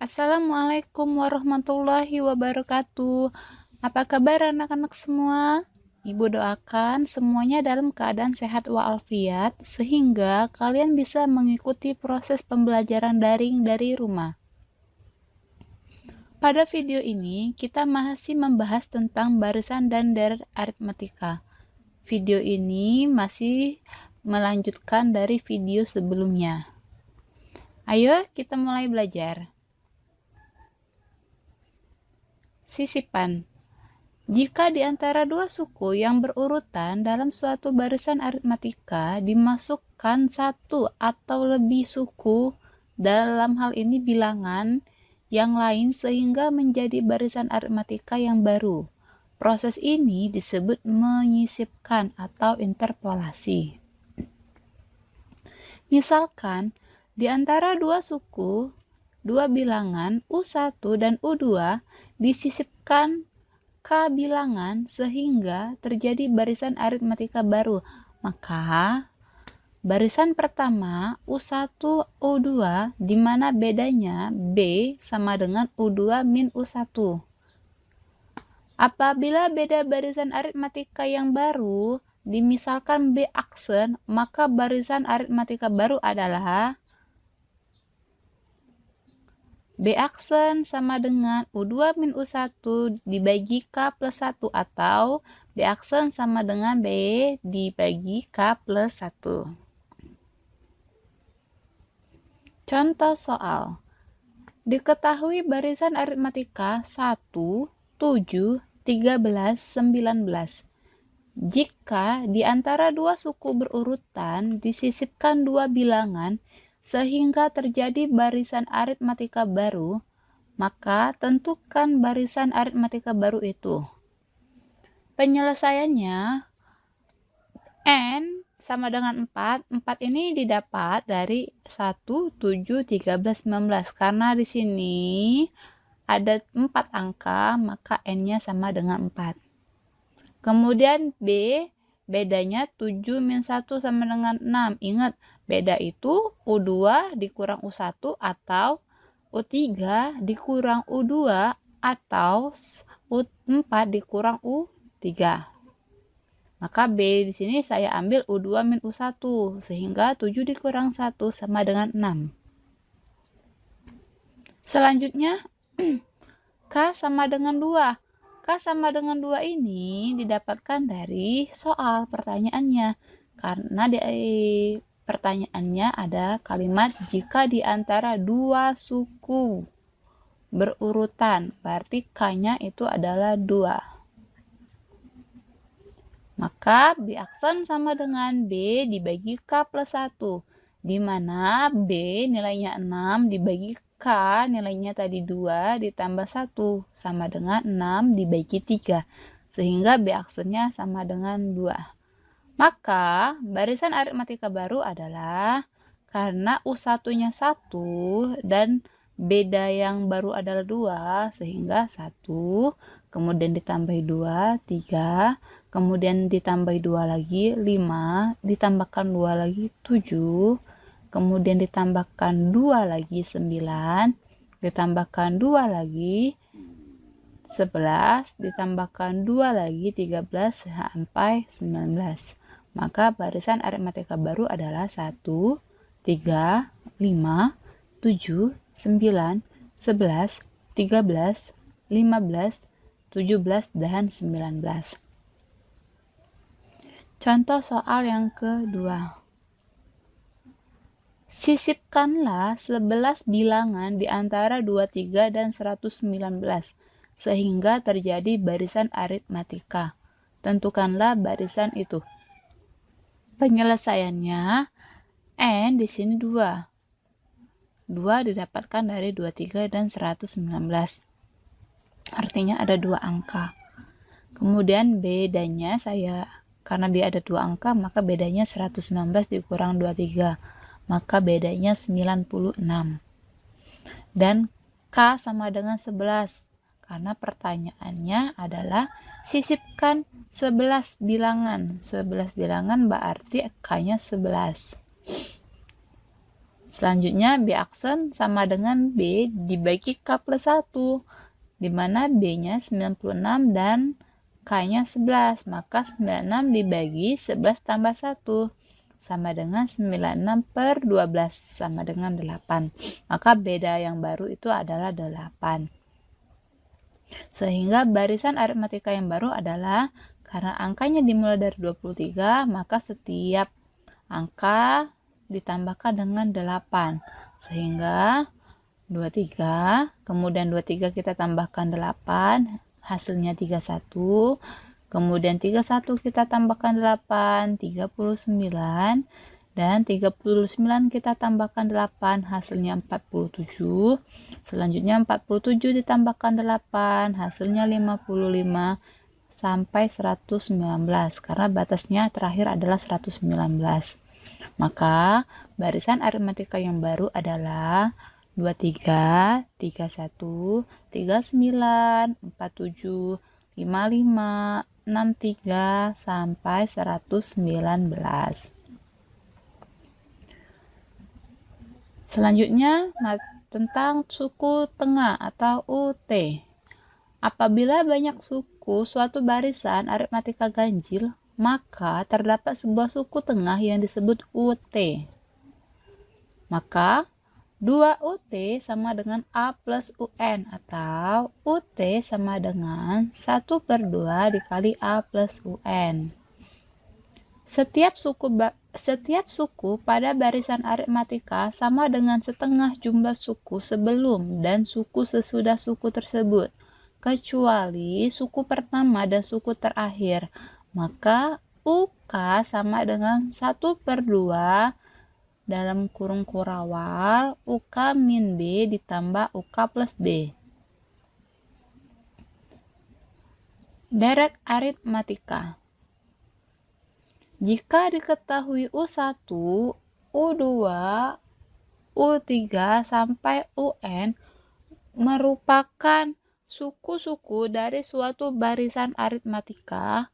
Assalamualaikum warahmatullahi wabarakatuh. Apa kabar anak-anak semua? Ibu doakan semuanya dalam keadaan sehat walafiat sehingga kalian bisa mengikuti proses pembelajaran daring dari rumah. Pada video ini kita masih membahas tentang barisan dan deret aritmatika. Video ini masih melanjutkan dari video sebelumnya. Ayo kita mulai belajar. Sisipan. Jika di antara dua suku yang berurutan dalam suatu barisan aritmatika dimasukkan satu atau lebih suku, dalam hal ini bilangan yang lain sehingga menjadi barisan aritmatika yang baru. Proses ini disebut menyisipkan atau interpolasi. Misalkan, di antara dua suku, dua bilangan U1 dan U2 disisipkan K bilangan sehingga terjadi barisan aritmatika baru. Maka barisan pertama U1 U2 di mana bedanya B sama dengan U2 min U1. Apabila beda barisan aritmatika yang baru dimisalkan B aksen, maka barisan aritmatika baru adalah B aksen sama dengan U2 min U1 dibagi K plus 1 atau B aksen sama dengan B dibagi K plus 1. Contoh soal. Diketahui barisan aritmatika 1, 7, 13, 19. Jika di antara dua suku berurutan disisipkan dua bilangan sehingga terjadi barisan aritmatika baru, maka tentukan barisan aritmatika baru itu. Penyelesaiannya, N sama dengan 4. 4 ini didapat dari 1, 7, 13, 19. Karena di sini ada 4 angka, maka N-nya sama dengan 4. Kemudian B, bedanya 7 min 1 sama dengan 6. Ingat, beda itu U2 dikurang U1 atau U3 dikurang U2 atau U4 dikurang U3. Maka B di sini saya ambil U2 min U1 sehingga 7 dikurang 1 sama dengan 6. Selanjutnya K sama dengan 2. K sama dengan 2 ini didapatkan dari soal pertanyaannya. Karena di pertanyaannya ada kalimat jika di antara dua suku berurutan, berarti K-nya itu adalah 2. Maka B aksen sama dengan B dibagi K plus 1. Di mana B nilainya 6 dibagi K nilainya tadi 2 ditambah 1 sama dengan 6 dibagi 3. Sehingga B aksennya sama dengan 2. Maka barisan aritmatika baru adalah karena U1-nya 1 dan beda yang baru adalah 2 sehingga 1 kemudian ditambah 2, 3, kemudian ditambah 2 lagi 5, ditambahkan 2 lagi 7, kemudian ditambahkan 2 lagi 9, ditambahkan 2 lagi 11, ditambahkan 2 lagi 13 sampai 19. Maka barisan aritmatika baru adalah 1, 3, 5, 7, 9, 11, 13, 15, 17, dan 19. Contoh soal yang kedua. Sisipkanlah 11 bilangan di antara 23 dan 119 sehingga terjadi barisan aritmatika. Tentukanlah barisan itu. Penyelesaiannya N di sini 2. 2 didapatkan dari 23 dan 119. Artinya ada 2 angka. Kemudian bedanya karena dia ada 2 angka, maka bedanya 119 dikurang 23. Maka bedanya 96. Dan K sama dengan 11. Karena pertanyaannya adalah sisipkan 11 bilangan. 11 bilangan berarti K-nya 11. Selanjutnya B aksen sama dengan B dibagi K plus 1, di mana B-nya 96 dan K-nya 11. Maka 96 dibagi 11 tambah 1 sama dengan 96 per 12 sama dengan 8. Maka beda yang baru itu adalah 8. Sehingga barisan aritmatika yang baru adalah karena angkanya dimulai dari 23, maka setiap angka ditambahkan dengan 8. Sehingga 23, kemudian 23 kita tambahkan 8, hasilnya 31. Kemudian 31 kita tambahkan 8, 39. Dan 39 kita tambahkan 8, hasilnya 47. Selanjutnya 47 ditambahkan 8, hasilnya 55 sampai 119, karena batasnya terakhir adalah 119. Maka barisan aritmatika yang baru adalah 23, 31, 39, 47, 55, 63 sampai 119. Selanjutnya tentang suku tengah atau UT. Apabila banyak suku suatu barisan aritmatika ganjil, maka terdapat sebuah suku tengah yang disebut UT. Maka 2 UT sama dengan A plus UN, atau UT sama dengan 1/2 dikali A plus UN. Setiap suku pada barisan aritmatika sama dengan setengah jumlah suku sebelum dan suku sesudah suku tersebut, kecuali suku pertama dan suku terakhir. Maka UK sama dengan 1/2 dalam kurung kurawal UK min B ditambah UK plus B. Deret aritmatika. Jika diketahui U1, U2, U3 sampai UN merupakan suku-suku dari suatu barisan aritmatika,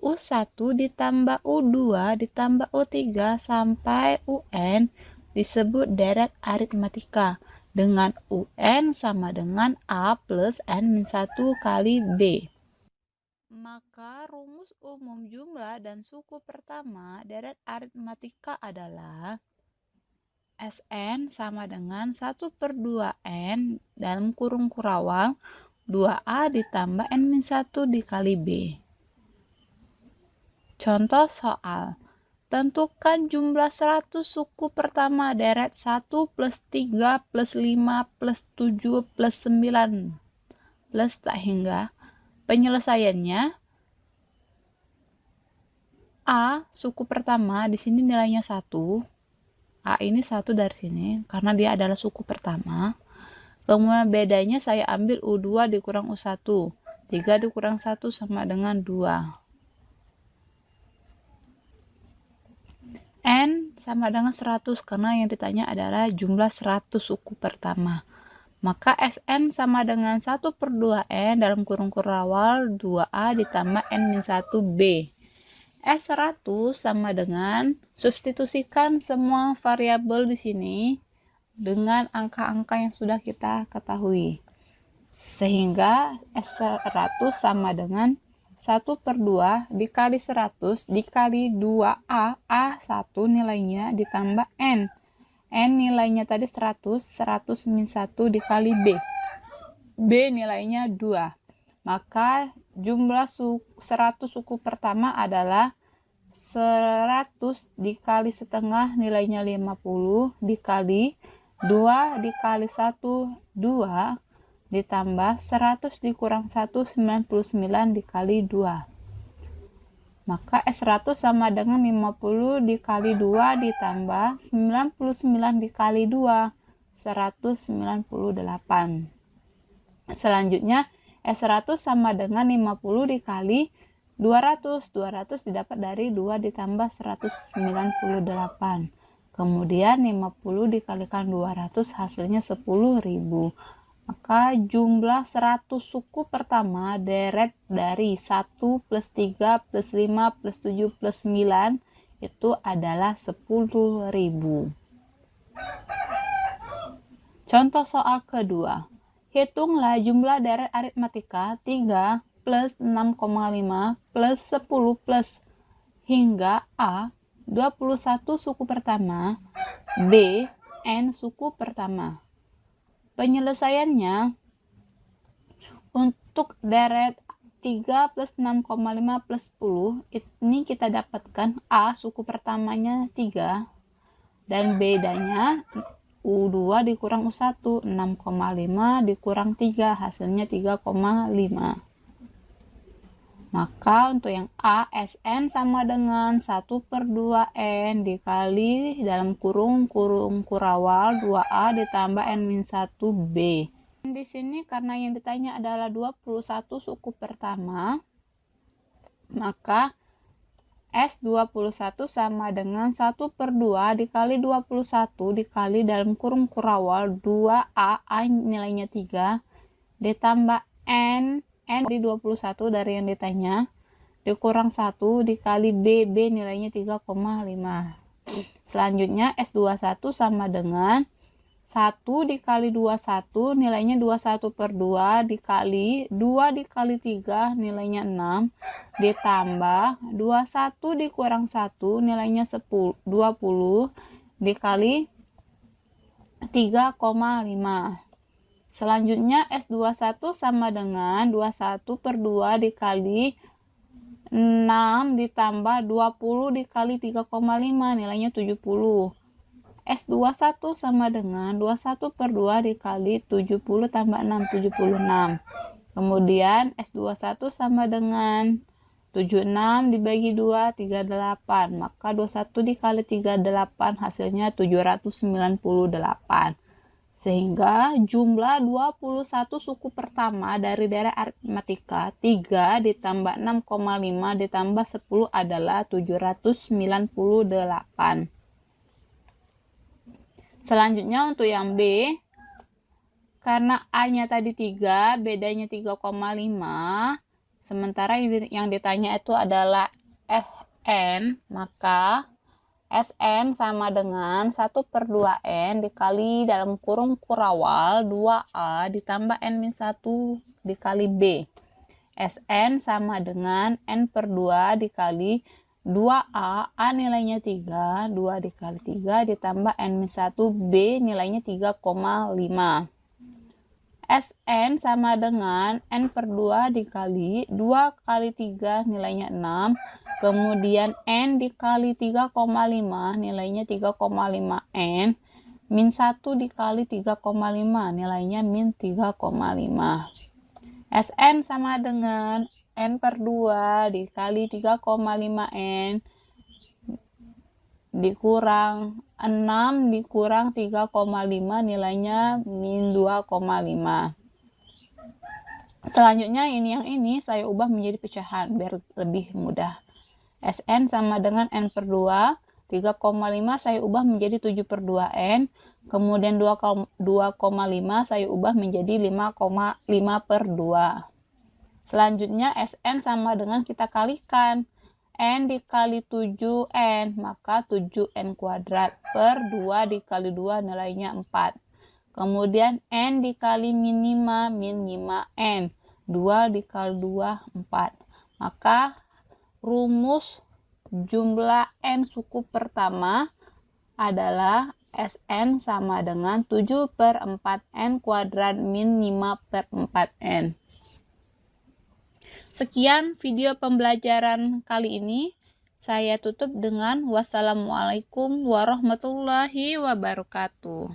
U1 ditambah U2 ditambah U3 sampai UN disebut deret aritmatika, dengan UN sama dengan A plus N-1 kali B. Maka rumus umum jumlah dan suku pertama deret aritmatika adalah Sn sama dengan 1/2N dalam kurung kurawal 2A ditambah N-1 dikali B. Contoh soal. Tentukan jumlah 100 suku pertama deret 1 plus 3 plus 5 plus 7 plus 9 plus tak hingga. Penyelesaiannya, A suku pertama di sini nilainya 1. A ini 1 dari sini karena dia adalah suku pertama. Kemudian bedanya saya ambil U2 dikurang U1. 3 dikurang 1 sama dengan 2. N sama dengan 100 karena yang ditanya adalah jumlah 100 suku pertama. Maka Sn sama dengan 1/2N dalam kurung kurawal 2A ditambah N-1B. S100 sama dengan, substitusikan semua variabel di sini dengan angka-angka yang sudah kita ketahui. Sehingga S100 sama dengan 1/2 dikali 100 dikali 2A, A1 nilainya ditambah N. N nilainya tadi 100, 100 min 1 dikali B. B nilainya 2. Maka jumlah 100 suku pertama adalah 100 dikali setengah nilainya 50 dikali 2 dikali 1, 2 ditambah 100 dikurang 1, 99 dikali 2. Maka S100 sama dengan 50 dikali 2 ditambah 99 dikali 2, 198. Selanjutnya S100 sama dengan 50 dikali 200. 200 didapat dari 2 ditambah 198. Kemudian 50 dikalikan 200 hasilnya 10.000. Maka jumlah 100 suku pertama deret dari 1 plus 3 plus 5 plus 7 plus 9 itu adalah 10.000. Contoh soal kedua. Hitunglah jumlah deret aritmatika 3 plus 6,5 plus 10 plus hingga A 21 suku pertama, B N suku pertama. Penyelesaiannya untuk deret 3 plus 6,5 plus 10 ini kita dapatkan A suku pertamanya 3 dan bedanya U2 dikurang U1, 6,5 dikurang 3, hasilnya 3,5. Maka untuk yang A, Sn sama dengan 1/2N dikali dalam kurung kurawal 2A ditambah N-1B. Di sini karena yang ditanya adalah 21 suku pertama, maka S21 sama dengan 1/2 dikali 21 dikali dalam kurung kurawal 2A, A nilainya 3, ditambah N di 21 dari yang ditanya, dikurang 1 dikali B nilainya 3,5. Selanjutnya S21 sama dengan 1 dikali 21 nilainya 21/2 dikali 2 dikali 3 nilainya 6 ditambah 21 dikurang 1 nilainya 20 dikali 3,5. Selanjutnya S21 sama dengan 21/2 dikali 6 ditambah 20 dikali 3,5 nilainya 70. S21 sama dengan 21/2 dikali 70 tambah 6, 76. Kemudian S21 sama dengan 76 dibagi 2, 38. Maka 21 dikali 38 hasilnya 798. Sehingga jumlah 21 suku pertama dari deret aritmatika 3 ditambah 6,5 ditambah 10 adalah 798. Selanjutnya untuk yang B, karena A-nya tadi 3, bedanya 3,5, sementara yang ditanya itu adalah Sn, maka Sn sama dengan 1/2N dikali dalam kurung kurawal 2A ditambah N-1 dikali B. Sn sama dengan N/2 dikali 2A, A nilainya 3, 2 dikali 3 ditambah N-1, B nilainya 3,5. Sn sama dengan N/2 dikali 2 kali 3 nilainya 6, kemudian N dikali 3,5 nilainya 3,5 N, min 1 dikali 3,5 nilainya min 3,5. Sn sama dengan N/2 dikali 3,5 N dikurang 6 dikurang 3,5 nilainya min 2,5. Selanjutnya yang ini saya ubah menjadi pecahan biar lebih mudah. Sn sama dengan N/2, 3,5 saya ubah menjadi 7/2N, kemudian 2,5 saya ubah menjadi 5,5/2. Selanjutnya Sn sama dengan kita kalikan. N dikali 7N, maka 7N kuadrat per 2 dikali 2 nilainya 4. Kemudian N dikali min 5, min 5N. 2 dikali 2, 4. Maka rumus jumlah N suku pertama adalah Sn sama dengan 7/4N kuadrat min 5/4N. Sekian video pembelajaran kali ini. Saya tutup dengan wassalamualaikum warahmatullahi wabarakatuh.